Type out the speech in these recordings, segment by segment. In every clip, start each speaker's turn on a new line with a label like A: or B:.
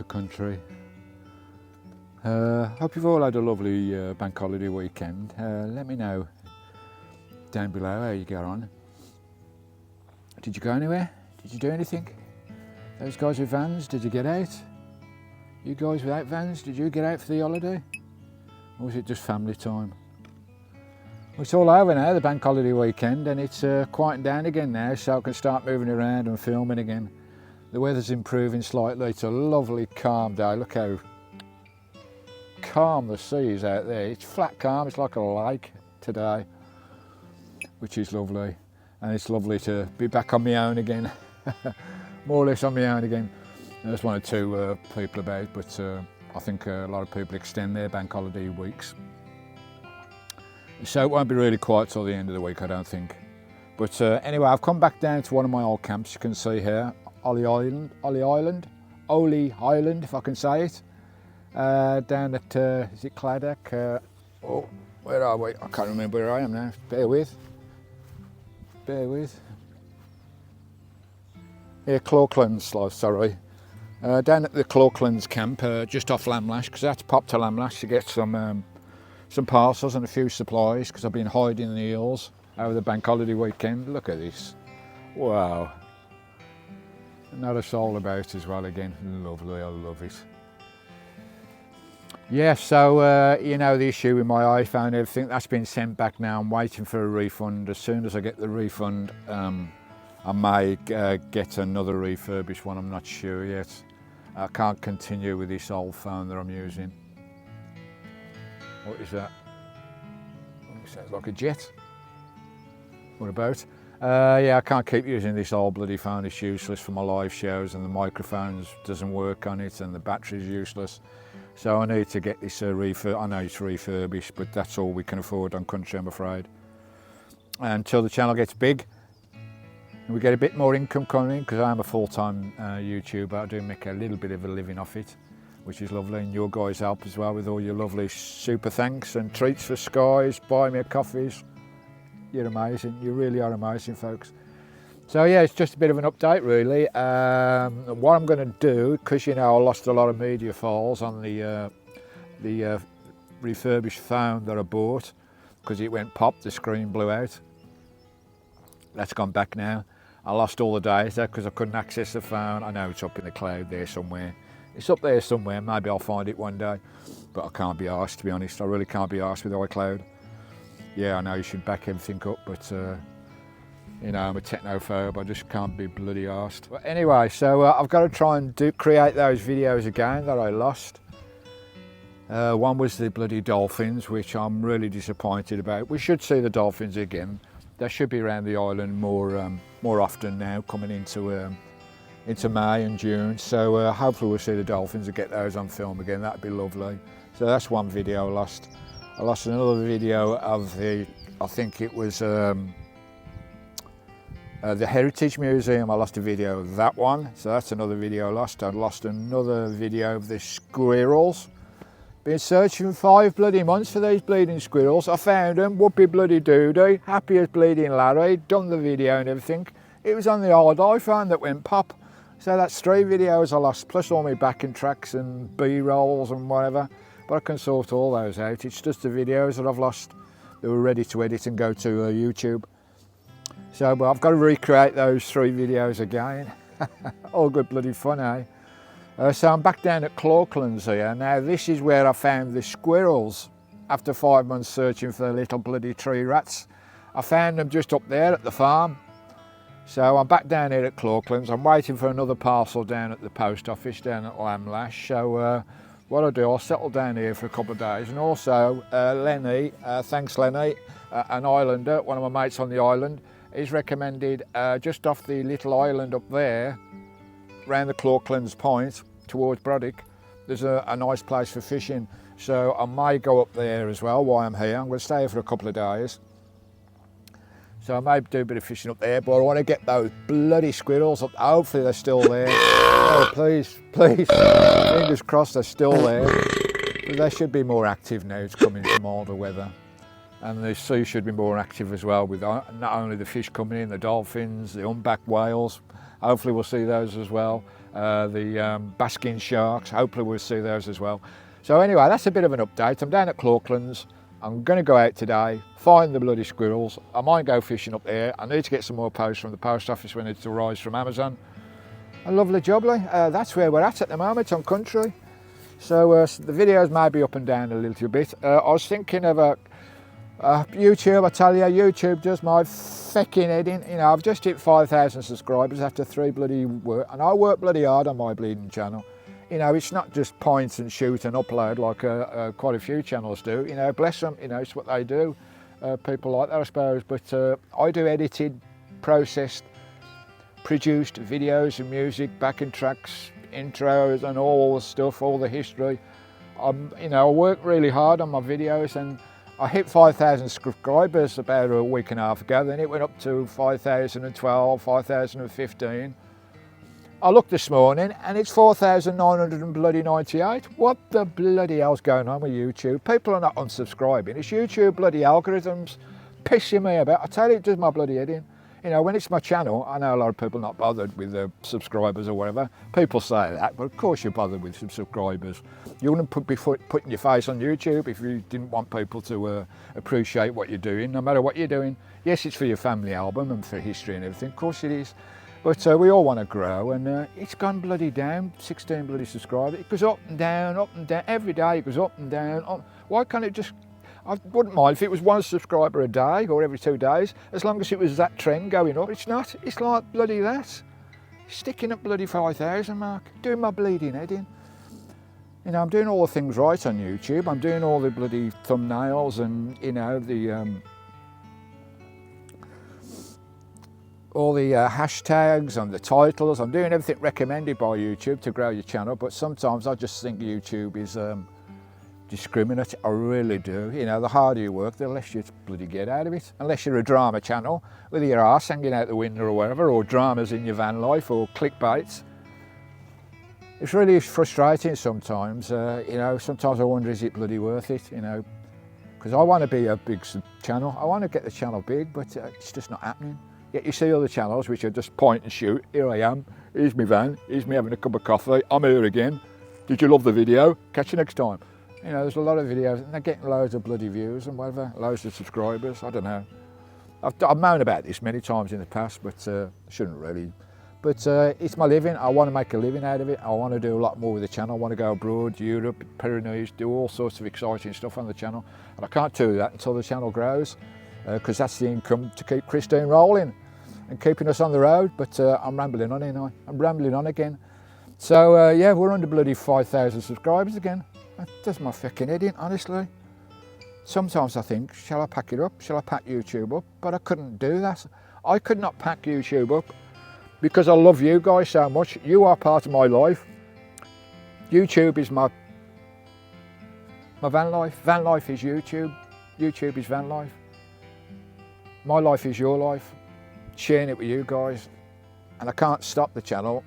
A: the country. Hope you've all had a lovely bank holiday weekend. Let me know down below how you got on. Did you go anywhere? Did you do anything? Those guys with vans, did you get out? You guys without vans, did you get out for the holiday? Or was it just family time? Well, it's all over now, the bank holiday weekend, and it's quieting down again now, so I can start moving around and filming again. The weather's improving slightly. It's a lovely calm day. Look how calm the sea is out there. It's flat calm, it's like a lake today, which is lovely. And it's lovely to be back on my own again. More or less on my own again. There's one or two people about, but I think a lot of people extend their bank holiday weeks. So it won't be really quiet till the end of the week, I don't think. But anyway, I've come back down to one of my old camps, you can see here. Ollie Island, if I can say it. Down at, is it Claddock? Oh, where are we? I can't remember where I am now. Bear with. Here, Clawclands, sorry. Down at the Clawclands camp, just off Lamlash, because I had to pop to Lamlash to get some parcels and a few supplies, because I've been hiding in the hills over the bank holiday weekend. Look at this. Wow. Not a soul about as well again. Lovely, I love it. Yeah, so you know the issue with my iPhone, everything that's been sent back now. I'm waiting for a refund. As soon as I get the refund, I may get another refurbished one. I'm not sure yet. I can't continue with this old phone that I'm using. What is that? It sounds like a jet. What about? Yeah, I can't keep using this old bloody phone. It's useless for my live shows, and the microphone doesn't work on it, and the battery's useless. So I need to get this refurb. I know it's refurbished, but that's all we can afford on country, I'm afraid. Until the channel gets big and we get a bit more income coming in, because I am a full-time YouTuber. I do make a little bit of a living off it, which is lovely, and your guys help as well with all your lovely super thanks and treats for Skye's, buy me coffees. You're amazing, you really are amazing, folks. So yeah, it's just a bit of an update really. What I'm going to do, because you know I lost a lot of media files on the refurbished phone that I bought, because it went pop, the screen blew out. That's gone back now. I lost all the data because I couldn't access the phone. I know it's up in the cloud there somewhere. It's up there somewhere, maybe I'll find it one day. But I can't be arsed, to be honest. I really can't be arsed with iCloud. Yeah, I know you should back everything up, but you know, I'm a technophobe, I just can't be bloody arsed. But anyway, so I've got to try and create those videos again that I lost. One was the bloody dolphins, which I'm really disappointed about. We should see the dolphins again. They should be around the island more often now, coming into May and June. So hopefully we'll see the dolphins and get those on film again. That'd be lovely. So that's one video I lost. I lost another video of the, I think it was the Heritage Museum. I lost a video of that one. So that's another video I lost. I lost another video of the squirrels. Been searching 5 bloody months for these bleeding squirrels. I found them, whoopee bloody doody, happy as bleeding Larry, done the video and everything. It was on the old iPhone that went pop. So that's 3 videos I lost, plus all my backing tracks and B-rolls and whatever. But I can sort all those out. It's just the videos that I've lost that were ready to edit and go to YouTube. So but I've got to recreate those 3 videos again. All good bloody fun, eh? So I'm back down at Clawclands here. Now this is where I found the squirrels after 5 months searching for the little bloody tree rats. I found them just up there at the farm. So I'm back down here at Clawclands. I'm waiting for another parcel down at the post office down at Lamlash. So what I'll do, I'll settle down here for a couple of days. And also Lenny, thanks Lenny, an islander, one of my mates on the island, he's recommended just off the little island up there, round the Clawclands Point towards Broddick, there's a nice place for fishing. So I may go up there as well while I'm here. I'm going to stay here for a couple of days. So I may do a bit of fishing up there, but I want to get those bloody squirrels up. Hopefully they're still there. Oh, please, please. Fingers crossed they're still there. But they should be more active now. It's coming from milder weather. And the sea should be more active as well, with not only the fish coming in, the dolphins, the humpback whales. Hopefully we'll see those as well. the basking sharks. Hopefully we'll see those as well. So anyway, that's a bit of an update. I'm down at Clarklands. I'm going to go out today, find the bloody squirrels. I might go fishing up there. I need to get some more posts from the post office when it arrives from Amazon. A lovely jubbly. That's where we're at the moment on country. So the videos may be up and down a little bit. I was thinking of YouTube. I tell you, YouTube does my fecking head in. You know, I've just hit 5,000 subscribers after 3 bloody work, and I work bloody hard on my bleeding channel. You know, it's not just point and shoot and upload like quite a few channels do. You know, bless them, you know, it's what they do. People like that, I suppose. But I do edited, processed, produced videos and music, backing tracks, intros and all the stuff, all the history. You know, I work really hard on my videos, and I hit 5,000 subscribers about a week and a half ago. Then it went up to 5,012, 5,015. I looked this morning and it's 4,998. What the bloody hell's going on with YouTube? People are not unsubscribing. It's YouTube bloody algorithms pissing me about. I tell you, it does my bloody head in. You know, when it's my channel, I know a lot of people not bothered with their subscribers or whatever. People say that, but of course you're bothered with some subscribers. You wouldn't be putting your face on YouTube if you didn't want people to appreciate what you're doing, no matter what you're doing. Yes, it's for your family album and for history and everything, of course it is. But we all want to grow, and it's gone bloody down, 16 bloody subscribers. It goes up and down, every day it goes up and down. Up. Why can't it just, I wouldn't mind if it was 1 subscriber a day or every 2 days, as long as it was that trend going up. It's not, it's like bloody that. Sticking at bloody 5,000 mark, doing my bleeding head in. You know, I'm doing all the things right on YouTube. I'm doing all the bloody thumbnails and, you know, all the hashtags and the titles. I'm doing everything recommended by YouTube to grow your channel, but sometimes I just think YouTube is discriminate. I really do. You know, the harder you work, the less you bloody get out of it. Unless you're a drama channel with your arse hanging out the window or whatever, or dramas in your van life, or clickbaits. It's really frustrating sometimes. You know, sometimes I wonder, is it bloody worth it? You know, because I want to be a big channel. I want to get the channel big, but it's just not happening. Yet you see other channels which are just point and shoot. Here I am, here's my van, here's me having a cup of coffee, I'm here again. Did you love the video? Catch you next time. You know, there's a lot of videos and they're getting loads of bloody views and whatever, loads of subscribers, I don't know. I've moaned about this many times in the past, but shouldn't really. But it's my living, I want to make a living out of it. I want to do a lot more with the channel. I want to go abroad, Europe, Pyrenees, do all sorts of exciting stuff on the channel. And I can't do that until the channel grows, because that's the income to keep Christine rolling and keeping us on the road. But I'm rambling on, ain't I? I'm rambling on again. So yeah, we're under bloody 5,000 subscribers again. That does my fucking head in, honestly. Sometimes I think, shall I pack it up? Shall I pack YouTube up? But I couldn't do that. I could not pack YouTube up because I love you guys so much. You are part of my life. YouTube is my van life. Van life is YouTube. YouTube is van life. My life is your life. Sharing it with you guys, and I can't stop the channel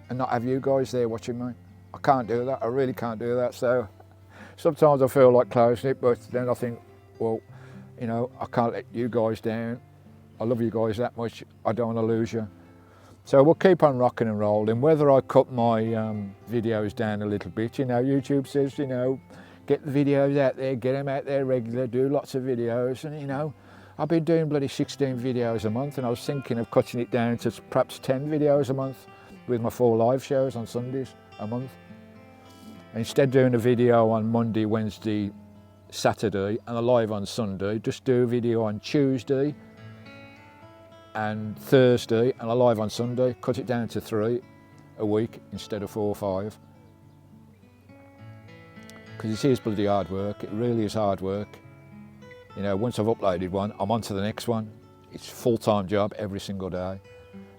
A: and not have you guys there watching me. I can't do that. I really can't do that. So sometimes I feel like closing it, but then I think, well, you know, I can't let you guys down. I love you guys that much. I don't want to lose you. So we'll keep on rocking and rolling. Whether I cut my videos down a little bit, you know, YouTube says, you know, get the videos out there, get them out there regular, do lots of videos, and you know, I've been doing bloody 16 videos a month, and I was thinking of cutting it down to perhaps 10 videos a month with my 4 live shows on Sundays a month. And instead of doing a video on Monday, Wednesday, Saturday and a live on Sunday, just do a video on Tuesday and Thursday and a live on Sunday. Cut it down to 3 a week instead of 4 or 5. Because it is bloody hard work. It really is hard work. You know, once I've uploaded one, I'm on to the next one. It's a full-time job every single day.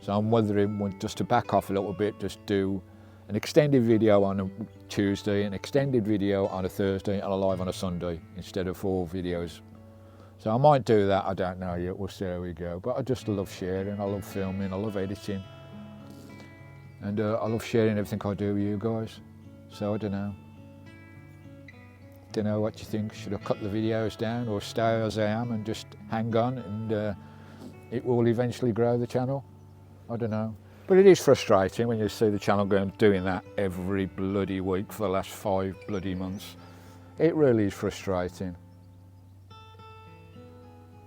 A: So I'm wondering just to back off a little bit, just do an extended video on a Tuesday, an extended video on a Thursday, and a live on a Sunday instead of 4 videos. So I might do that, I don't know yet, we'll see how we go. But I just love sharing, I love filming, I love editing. And I love sharing everything I do with you guys. So I don't know. Don't know what you think. Should I cut the videos down or stay as I am and just hang on, and it will eventually grow the channel? I don't know. But it is frustrating when you see the channel doing that every bloody week for the last 5 bloody months. It really is frustrating.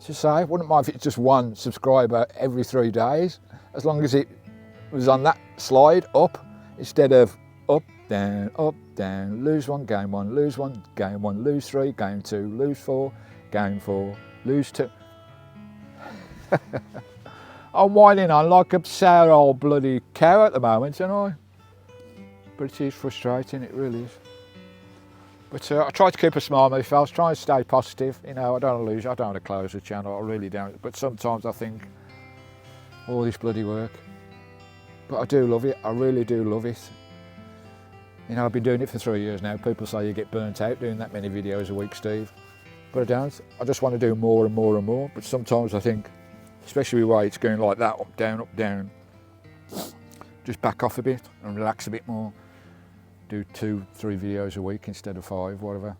A: To say, wouldn't mind if it's just 1 subscriber every 3 days, as long as it was on that slide up instead of up, down, lose 1, gain 1, lose 1, gain 1, lose 3, gain 2, lose 4, gain 4, lose 2. I'm whining on like a sour old bloody cow at the moment, aren't I? But it is frustrating, it really is. But I try to keep a smile on my face, try and stay positive. You know, I don't want to lose, I don't want to close the channel, I really don't. But sometimes I think, all this bloody work. But I do love it, I really do love it. You know, I've been doing it for 3 years now. People say you get burnt out doing that many videos a week, Steve. But I don't. I just want to do more and more and more. But sometimes I think, especially with it's going like that, up, down, just back off a bit and relax a bit more. Do 2, 3 videos a week instead of 5, whatever.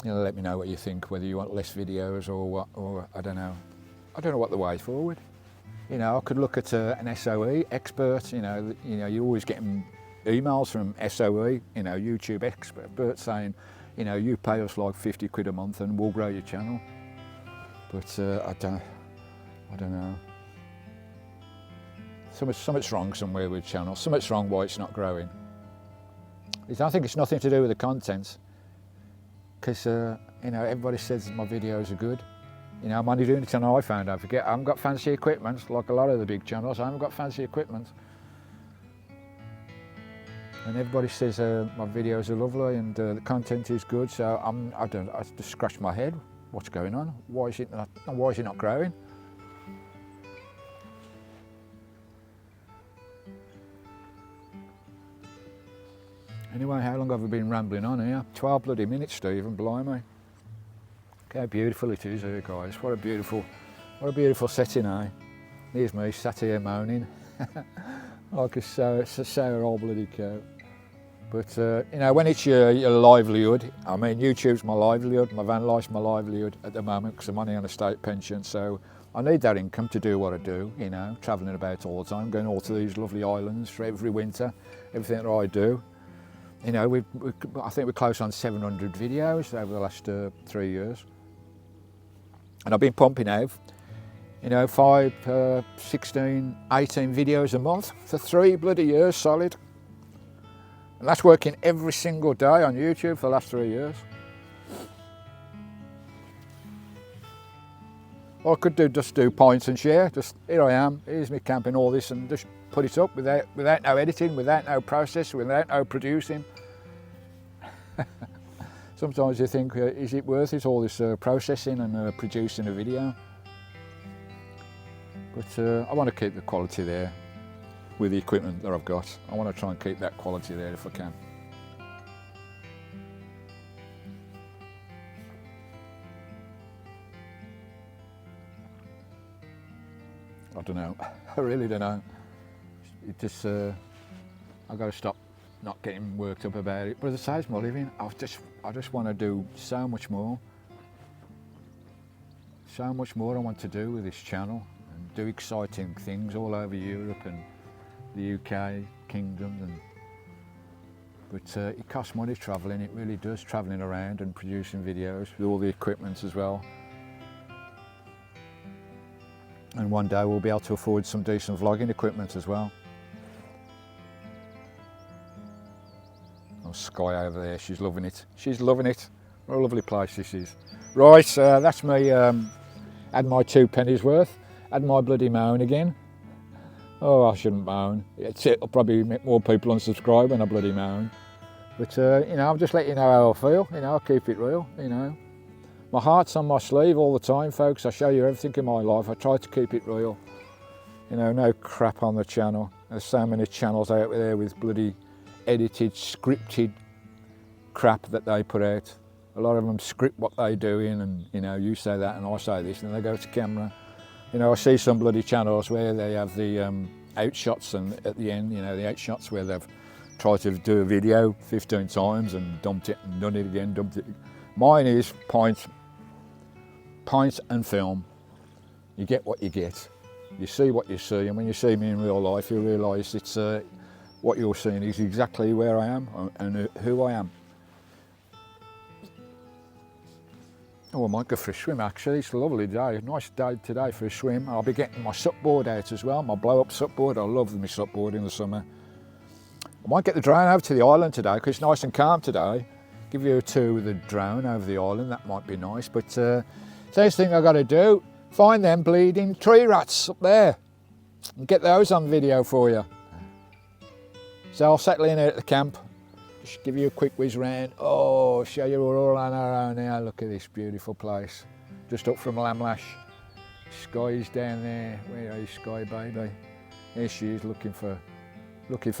A: You know, let me know what you think, whether you want less videos or what, or I don't know. I don't know what the way forward. You know, I could look at an SOE expert. You know, you're always getting emails from SOE, you know, YouTube experts saying, you know, you pay us like 50 quid a month and we'll grow your channel. But I don't know. Something's wrong somewhere with channel. Something's wrong why it's not growing. I think it's nothing to do with the content, because you know, everybody says my videos are good. You know, I'm only doing it on an iPhone, don't forget. I haven't got fancy equipment like a lot of the big channels. I haven't got fancy equipment. And everybody says my videos are lovely and the content is good, so I just scratch my head. What's going on? Why is it not growing? Anyway, how long have I been rambling on here? 12 bloody minutes, Stephen, blimey. Look how beautiful it is here, guys. What a beautiful setting, eh? Here's me, sat here moaning. Like a sour old bloody cow. But, you know, when it's your livelihood, I mean, YouTube's my livelihood, my van life's my livelihood at the moment because I'm only on a state pension, so I need that income to do what I do, you know, travelling about all the time, going all to these lovely islands for every winter, everything that I do. You know, I think we're close on 700 videos over the last 3 years. And I've been pumping out, you know, 5, 16, 18 videos a month for 3 bloody years solid. And that's working every single day on YouTube for the last 3 years. Or I could just do points and share, just here I am, here's me camping all this and just put it up without no editing, without no process, without no producing. Sometimes you think, is it worth it, all this processing and producing a video? But I want to keep the quality there with the equipment that I've got. I want to try and keep that quality there if I can. I don't know. I really don't know. It just, I've got to stop not getting worked up about it. But as I say, it's my living. I just want to do so much more. So much more I want to do with this channel and do exciting things all over Europe and the UK, Kingdom. But it costs money travelling, it really does, travelling around and producing videos with all the equipment as well. And one day we'll be able to afford some decent vlogging equipment as well. Oh, Skye over there, she's loving it. She's loving it. What a lovely place this is. Right, that's me, had my 2 pennies worth, had my bloody moan again. Oh, I shouldn't moan. It'll probably make more people unsubscribe when I bloody moan. But, you know, I'll just let you know how I feel. You know, I'll keep it real, you know. My heart's on my sleeve all the time, folks. I show you everything in my life. I try to keep it real. You know, no crap on the channel. There's so many channels out there with bloody edited, scripted crap that they put out. A lot of them script what they do in and, you know, you say that and I say this and they go to camera. You know, I see some bloody channels where they have the outshots and at the end, you know, the outshots where they've tried to do a video 15 times and dumped it and done it again, dumped it. Mine is point and film. you get what you get. You see what you see, and when you see me in real life, you realise it's what you're seeing is exactly where I am and who I am. Oh, I might go for a swim actually. It's a lovely day, nice day today for a swim. I'll be getting my supboard out as well, my blow up supboard. I love my supboard in the summer. I might get the drone over to the island today because it's nice and calm today. Give you a tour with the drone over the island, that might be nice. But first thing I got to do, find them bleeding tree rats up there and get those on video for you. So I'll settle in here at the camp. Just give you a quick whiz round. Oh, show you we're all on our own here. Look at this beautiful place. Just up from Lamlash. Skye's down there. Where are you, Skye, baby? Here she is looking for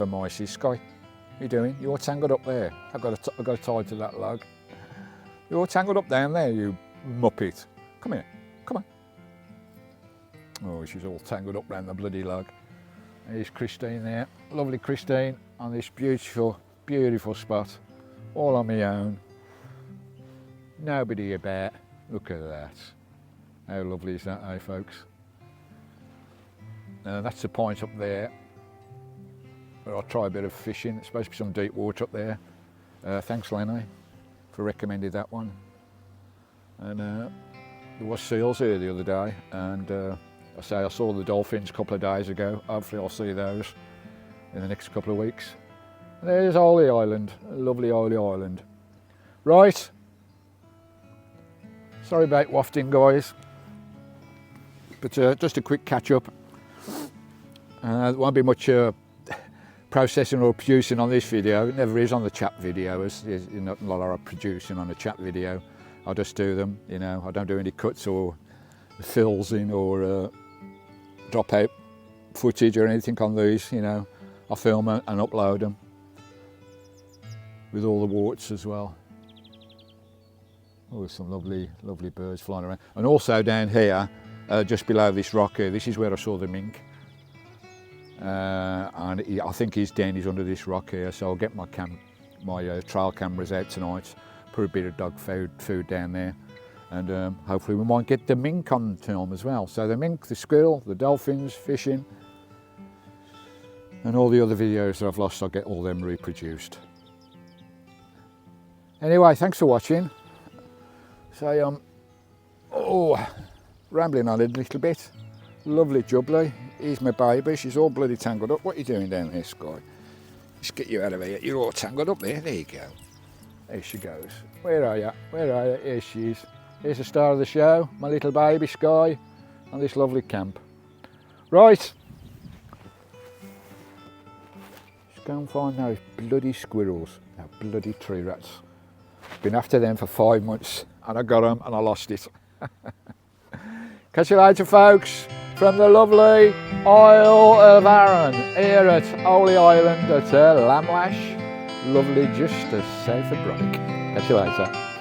A: mice. Skye, what are you doing? You're tangled up there. I've got to tie to that log. You're tangled up down there, you muppet. Come here. Come on. Oh, she's all tangled up round the bloody log. Here's Christine there. Lovely Christine on this beautiful spot, all on my own, nobody about. Look at that, how lovely is that, eh folks? That's the point up there where I'll try a bit of fishing. It's supposed to be some deep water up there. Thanks Lenny for recommending that one. And there was seals here the other day, and I saw the dolphins a couple of days ago. Hopefully I'll see those in the next couple of weeks. There's Holy Island, a lovely Holy Island. Right, sorry about wafting guys, but just a quick catch up. There won't be much processing or producing on this video. It never is on the chat video. There's not a lot of producing on a chat video. I just do them, you know, I don't do any cuts or fills in or drop out footage or anything on these, you know. I film and upload them. With all the warts as well. Oh, some lovely birds flying around. And also down here, just below this rock here, this is where I saw the mink. And I think he's under this rock here, so I'll get my trail cameras out tonight, put a bit of dog food down there, and hopefully we might get the mink on film as well. So the mink, the squirrel, the dolphins, fishing, and all the other videos that I've lost, I'll get all them reproduced. Anyway, thanks for watching. So rambling on a little bit. Lovely jubbly. Here's my baby. She's all bloody tangled up. What are you doing down here, Skye? Let's get you out of here. You're all tangled up there. There you go. There she goes. Where are you? Where are you? Here she is. Here's the star of the show, my little baby Skye, on this lovely camp. Right. Let's go and find those bloody squirrels, those bloody tree rats. Been after them for 5 months, and I got them and I lost it. Catch you later, folks, from the lovely Isle of Arran, here at Holy Island at Lamlash, lovely just south of Bronick. Catch you later.